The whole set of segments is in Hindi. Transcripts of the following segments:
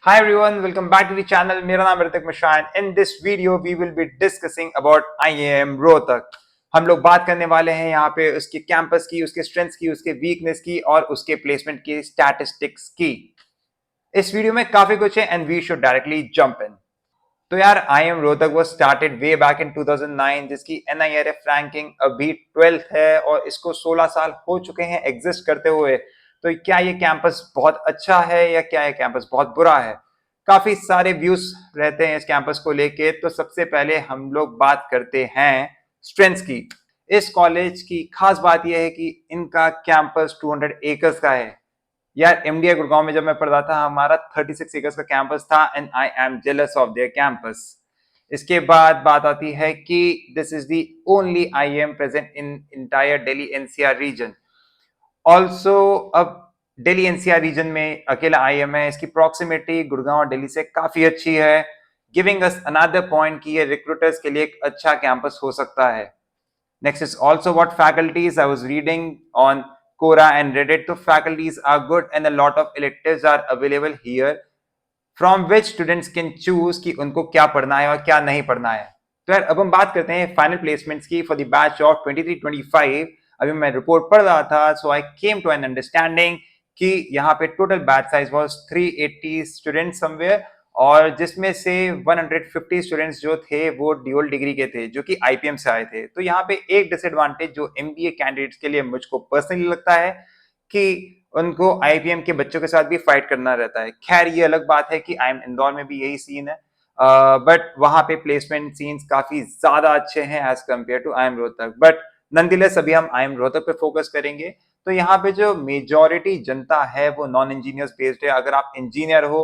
Hi everyone, welcome back to the channel. मेरा नाम Hrithik Mishra and in this video we will be discussing about IIM Rohtak. हम लोग बात करने वाले हैं यहाँ पे उसके कैंपस की, उसके स्ट्रेंथ्स की, उसके वीकनेस की और उसके प्लेसमेंट की स्टैटिस्टिक्स की. इस वीडियो में काफी कुछ है and we should directly jump in. तो यार IIM Rohtak was started way back in 2009 जिसकी NIRF रैंकिंग अभी 12th है और इसको 16 साल हो चुके हैं एग्जिस्ट करते हुए. तो क्या ये कैंपस बहुत अच्छा है या क्या ये कैंपस बहुत बुरा है? काफी सारे व्यूज रहते हैं इस कैंपस को लेके. तो सबसे पहले हम लोग बात करते हैं स्ट्रेंथ्स की. इस कॉलेज की खास बात यह है कि इनका कैंपस 200 एकर्स का है. यार एमडीए गुड़गांव में जब मैं पढ़ता था हमारा 36 एकर्स का कैंपस था and I am jealous of their campus. इसके बाद बात आती है कि this is the only IIM present in entire Delhi NCR region. Also अब दिल्ली एनसीआर रीजन में अकेला आईएम है. इसकी प्रॉक्सिमिटी गुड़गांव और दिल्ली से काफी अच्छी है, गिविंग अस अनदर पॉइंट कि ये रिक्रूटर्स के लिए एक अच्छा कैंपस हो सकता है. Next is also what faculties I was reading on Quora and Reddit. So faculties are good and a lot of electives are available here from which students can choose कि उनको क्या पढ़ना है और क्या नहीं पढ़ना है. तो यार अब हम बात करते हैं फाइनल प्लेसमेंट्स की फॉर द बैच ऑफ 23-25. अभी मैं रिपोर्ट पढ़ रहा था सो आई केम टू एन अंडरस्टैंडिंग कि यहाँ पे total batch size was 380 students somewhere और जिसमें से 150 स्टूडेंट्स जो थे वो ड्यूअल डिग्री के थे जो कि आईपीएम से आए थे. तो यहाँ पे एक डिसएडवांटेज जो एमबीए कैंडिडेट्स के लिए मुझको पर्सनली लगता है कि उनको आईपीएम के बच्चों के साथ भी फाइट करना रहता है. खैर ये अलग बात है कि आईएम इंदौर में भी यही सीन है, बट वहां पे प्लेसमेंट सीन्स काफी ज्यादा अच्छे हैं as compare to IIM Rohtak. But nonetheless अभी हम आईएम रोहतक पे फोकस करेंगे. तो यहाँ पे जो मेजॉरिटी जनता है वो नॉन इंजीनियर्स बेस्ड है. अगर आप इंजीनियर हो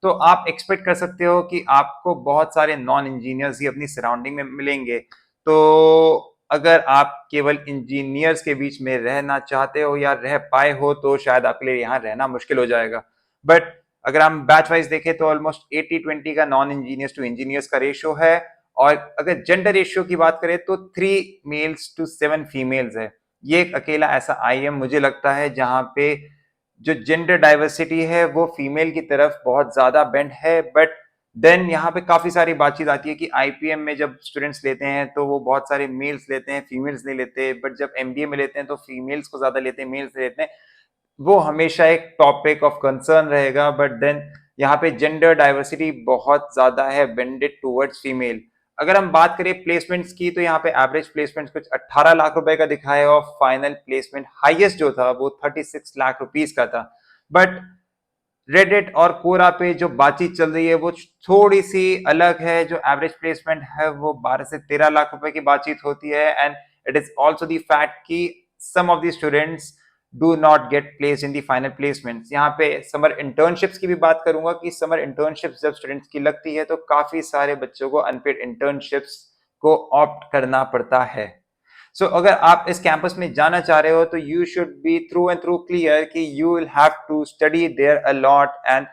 तो आप एक्सपेक्ट कर सकते हो कि आपको बहुत सारे नॉन इंजीनियर्स ही अपनी सराउंडिंग में मिलेंगे. तो अगर आप केवल इंजीनियर्स के बीच में रहना चाहते हो या रह पाए हो तो शायद आपके लिए यहाँ रहना मुश्किल हो जाएगा. बट अगर हम बैच वाइज देखें तो ऑलमोस्ट 80-20 का नॉन इंजीनियर्स टू इंजीनियर्स का रेशियो है. और अगर जेंडर रेशियो की बात करें तो 3 मेल्स टू 7 फीमेल्स है. ये एक अकेला ऐसा आईएम मुझे लगता है जहां पे जो जेंडर डाइवर्सिटी है वो फीमेल की तरफ बहुत ज्यादा बेंड है. बट देन यहाँ पे काफी सारी बातचीत आती है कि आईपीएम में जब स्टूडेंट्स लेते हैं तो वो बहुत सारे मेल्स लेते हैं, फीमेल्स नहीं लेते. बट जब एमबीए में लेते हैं तो फीमेल्स को ज्यादा लेते हैं, मेल्स लेते हैं. वो हमेशा एक टॉपिक ऑफ कंसर्न रहेगा. बट देन यहाँ पे जेंडर डाइवर्सिटी बहुत ज्यादा है, बेंडेड टूवर्ड्स फीमेल. अगर हम बात करें प्लेसमेंट्स की तो यहाँ पे एवरेज प्लेसमेंट कुछ 18 लाख रुपए का दिखा है और फाइनल प्लेसमेंट हाईएस्ट जो था वो 36 लाख रुपीस का था. बट रेडिट और कोरा पे जो बातचीत चल रही है वो थोड़ी सी अलग है. जो एवरेज प्लेसमेंट है वो 12 से 13 लाख रुपए की बातचीत होती है. And it is also the fact कि some of the students do not get place in the final placements. यहाँ पे समर इंटर्नशिप्स की भी बात करूंगा कि समर इंटर्नशिप्स जब स्टूडेंट्स की लगती है तो काफी सारे बच्चों को अनपेड इंटर्नशिप्स को ऑप्ट करना पड़ता है. सो अगर आप इस कैंपस में जाना चाह रहे हो तो you should be through and through clear कि you will have to study there a lot and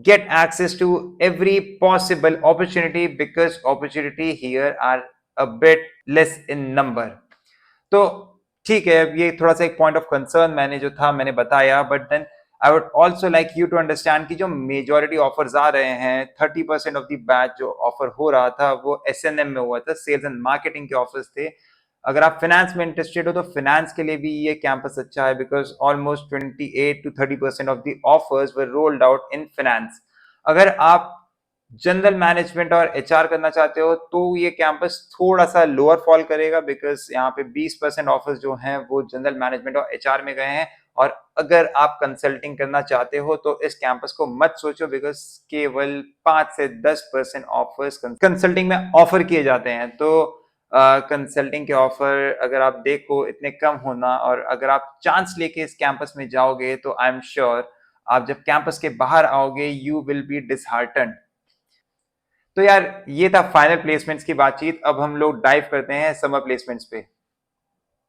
get access to every possible opportunity because opportunity here are a bit less in number. तो ठीक है, अब ये थोड़ा सा एक पॉइंट ऑफ कंसर्न मैंने जो था मैंने बताया. But then I would also like you to understand कि जो मेजोरिटी ऑफर्स आ रहे हैं 30% ऑफ द बैच जो ऑफर हो रहा था वो एसएनएम में हुआ था, सेल्स एंड मार्केटिंग के ऑफर्स थे. अगर आप फाइनेंस में इंटरेस्टेड हो तो फाइनेंस के लिए भी ये कैंपस अच्छा है because almost 28-30% of the offers were rolled out in finance. अगर आप जनरल मैनेजमेंट और एचआर करना चाहते हो तो ये कैंपस थोड़ा सा लोअर फॉल करेगा बिकॉज यहाँ पे 20% ऑफर्स जो हैं वो जनरल मैनेजमेंट और एचआर में गए हैं. और अगर आप कंसल्टिंग करना चाहते हो तो इस कैंपस को मत सोचो बिकॉज केवल 5 से 10% ऑफर्स कंसल्टिंग में ऑफर किए जाते हैं. तो कंसल्टिंग के ऑफर अगर आप देखो इतने कम होना और अगर आप चांस लेके इस कैंपस में जाओगे तो आई एम श्योर आप जब कैंपस के बाहर आओगे यू विल बी डिसहार्टन्ड. तो यार ये था फाइनल प्लेसमेंट्स की बातचीत. अब हम लोग डाइव करते हैं समर प्लेसमेंट्स पे.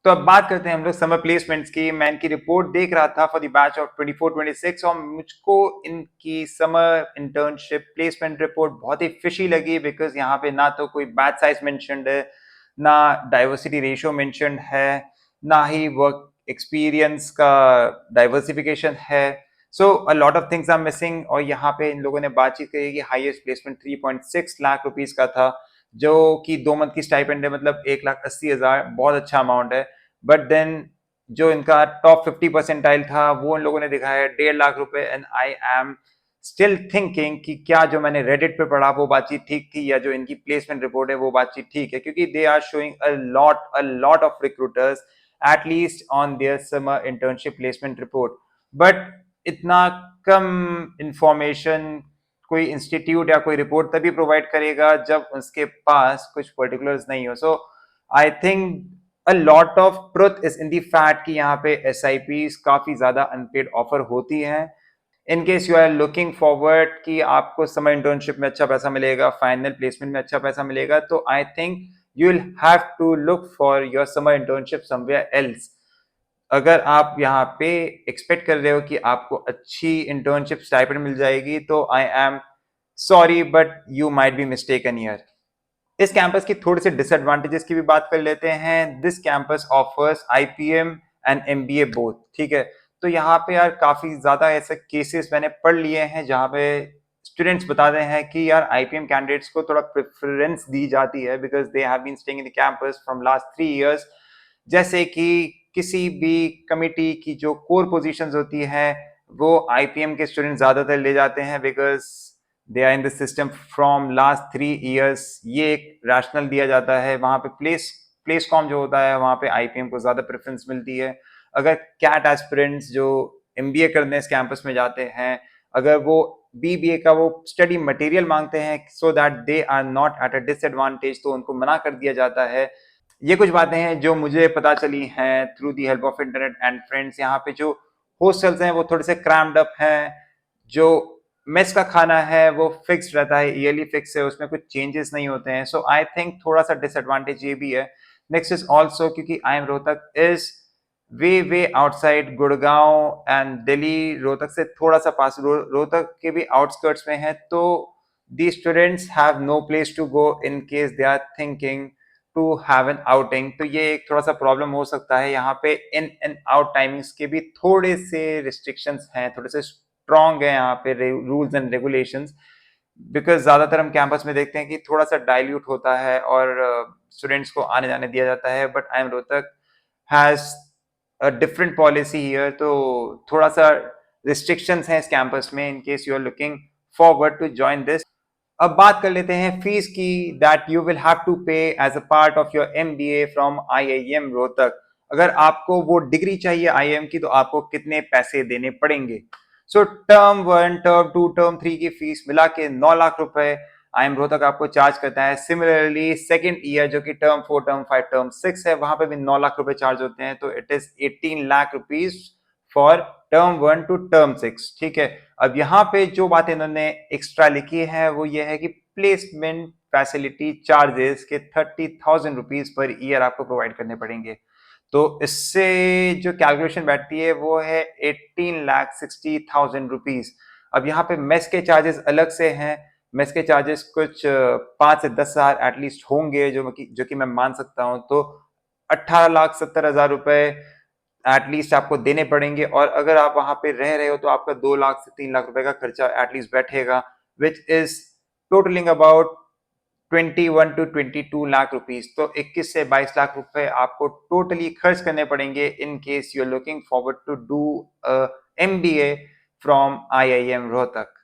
तो अब बात करते हैं हम लोग समर प्लेसमेंट्स की. मैं इनकी रिपोर्ट देख रहा था फॉर द बैच ऑफ 24-26 और मुझको इनकी समर इंटर्नशिप प्लेसमेंट रिपोर्ट बहुत ही फिशी लगी बिकॉज यहाँ पे ना तो कोई बैच साइज मेंशन्ड है, ना डाइवर्सिटी रेशियो मेंशन्ड है, ना ही वर्क एक्सपीरियंस का डाइवर्सिफिकेशन है. So a lot of things are missing. और यहाँ पे इन लोगों ने बातचीत करी कि हाईएस्ट प्लेसमेंट 3.6 लाख रुपीस का था, जो कि 2 मंथ की स्टाइपेंड है, मतलब 1,80,000, बहुत अच्छा अमाउंट है। बट देन जो इनका टॉप 50 परसेंटाइल था वो इन लोगों ने दिखाया 1.5 लाख रुपए। And I am still thinking कि क्या जो मैंने रेडिट पे पढ़ा वो बातचीत ठीक थी, या जो इनकी प्लेसमेंट रिपोर्ट है वो बातचीत ठीक है, क्योंकि they are showing a lot of recruiters at least on their summer internship placement report. But इतना कम इंफॉर्मेशन कोई इंस्टीट्यूट या कोई रिपोर्ट तभी प्रोवाइड करेगा जब उसके पास कुछ पर्टिकुलर्स नहीं हो। So I think a lot of truth is in the fact कि यहाँ पे एस आई पी काफी ज्यादा अनपेड ऑफर होती हैं। In case you are looking forward कि आपको समर इंटर्नशिप में अच्छा पैसा मिलेगा, फाइनल प्लेसमेंट में अच्छा पैसा मिलेगा, तो I think you will have to look for your summer internship somewhere else. अगर आप यहाँ पे एक्सपेक्ट कर रहे हो कि आपको अच्छी इंटर्नशिप स्टाइपेंड मिल जाएगी, तो I am sorry but you might be mistaken here. इस कैंपस की थोड़ी सी डिसएडवांटेजेस की भी बात कर लेते हैं। This campus offers IPM and MBA both, ठीक है। तो यहाँ पे यार काफी ज्यादा ऐसे केसेस मैंने पढ़ लिए हैं जहाँ पे स्टूडेंट्स बताते हैं कि यार आईपीएम कैंडिडेट्स को थोड़ा प्रेफरेंस दी जाती है because they have been staying in the campus from last 3 years. जैसे कि किसी भी कमिटी की जो कोर पोजीशंस होती हैं वो आईपीएम के स्टूडेंट ज्यादातर ले जाते हैं because they are in the system from last 3 years. ये एक रैशनल दिया जाता है। वहां पे प्लेस कॉम जो होता है वहां पे आईपीएम को ज्यादा प्रेफरेंस मिलती है। अगर कैट एस्पिरेंट्स जो एमबीए करने इस कैंपस में जाते हैं, अगर वो बीबीए का वो स्टडी मटेरियल मांगते हैं so that they are not at a disadvantage, तो उनको मना कर दिया जाता है। ये कुछ बातें हैं जो मुझे पता चली हैं through the help of internet and friends. यहाँ पे जो हॉस्टल्स हैं वो थोड़े से क्रैम्ड अप हैं। जो मेस का खाना है वो फिक्स रहता है, ईयरली फिक्स है, उसमें कुछ चेंजेस नहीं होते हैं। सो आई थिंक थोड़ा सा डिसएडवांटेज ये भी है। नेक्स्ट इज ऑल्सो क्योंकि I am Rohtak is way outside Gurgaon and Delhi, Rohtak से थोड़ा सा पास, रोहतक के भी आउटस्कर्ट्स में है, तो the students have no place to go in case they are thinking to have an outing. तो ये एक थोड़ा सा प्रॉब्लम हो सकता है। यहाँ पे इन एंड आउट टाइमिंग्स के भी थोड़े से रिस्ट्रिक्शंस हैं, थोड़े से स्ट्रॉन्ग है यहाँ पे रूल्स एंड रेगुलेशंस। बिकॉज ज्यादातर हम कैंपस में देखते हैं कि थोड़ा सा डाइल्यूट होता है और स्टूडेंट्स को आने जाने दिया जाता है। But IIM Rohtak has a different policy here, तो थोड़ा सा रिस्ट्रिक्शंस हैं इस कैंपस में in case you are looking forward to join this. अब बात कर लेते हैं फीस की, that you will have to pay as a part of your MBA from IIM Rohtak. अगर आपको वो डिग्री चाहिए आईआईएम की तो आपको कितने पैसे देने पड़ेंगे? सो टर्म 1, टर्म 2, टर्म 3 की फीस मिला के 9 लाख रुपए आईएम रोहतक आपको चार्ज करता है। सिमिलरली सेकेंड ईयर जो कि टर्म 4, टर्म 5, टर्म 6 है, वहां पे भी 9 लाख रुपए चार्ज होते हैं। तो it is 18 lakh rupees for term 1 to term 6, ठीक है। अब यहाँ पे जो बात इन्होंने एक्स्ट्रा लिखी है वो ये है कि प्लेसमेंट फैसिलिटी चार्जेस के 30,000 रुपीज पर ईयर आपको प्रोवाइड करने पड़ेंगे। तो इससे जो कैलकुलेशन बैठती है वो है 18,60,000 रुपीज। अब यहाँ पे मेस के चार्जेस अलग से हैं। मेस के चार्जेस कुछ 5 से 10 हजार एटलीस्ट होंगे जो कि मैं मान सकता हूँ। तो 18,70,000 रुपए एटलीस्ट आपको देने पड़ेंगे। और अगर आप वहां पे रह रहे हो तो आपका 2 लाख से 3 लाख रुपए का खर्चा एटलीस्ट बैठेगा, which is totalling about 21 to 22 lakh rupees. तो 21 से 22 लाख रुपए आपको टोटली खर्च करने पड़ेंगे in case you are looking forward to do MBA from IIM Rohtak.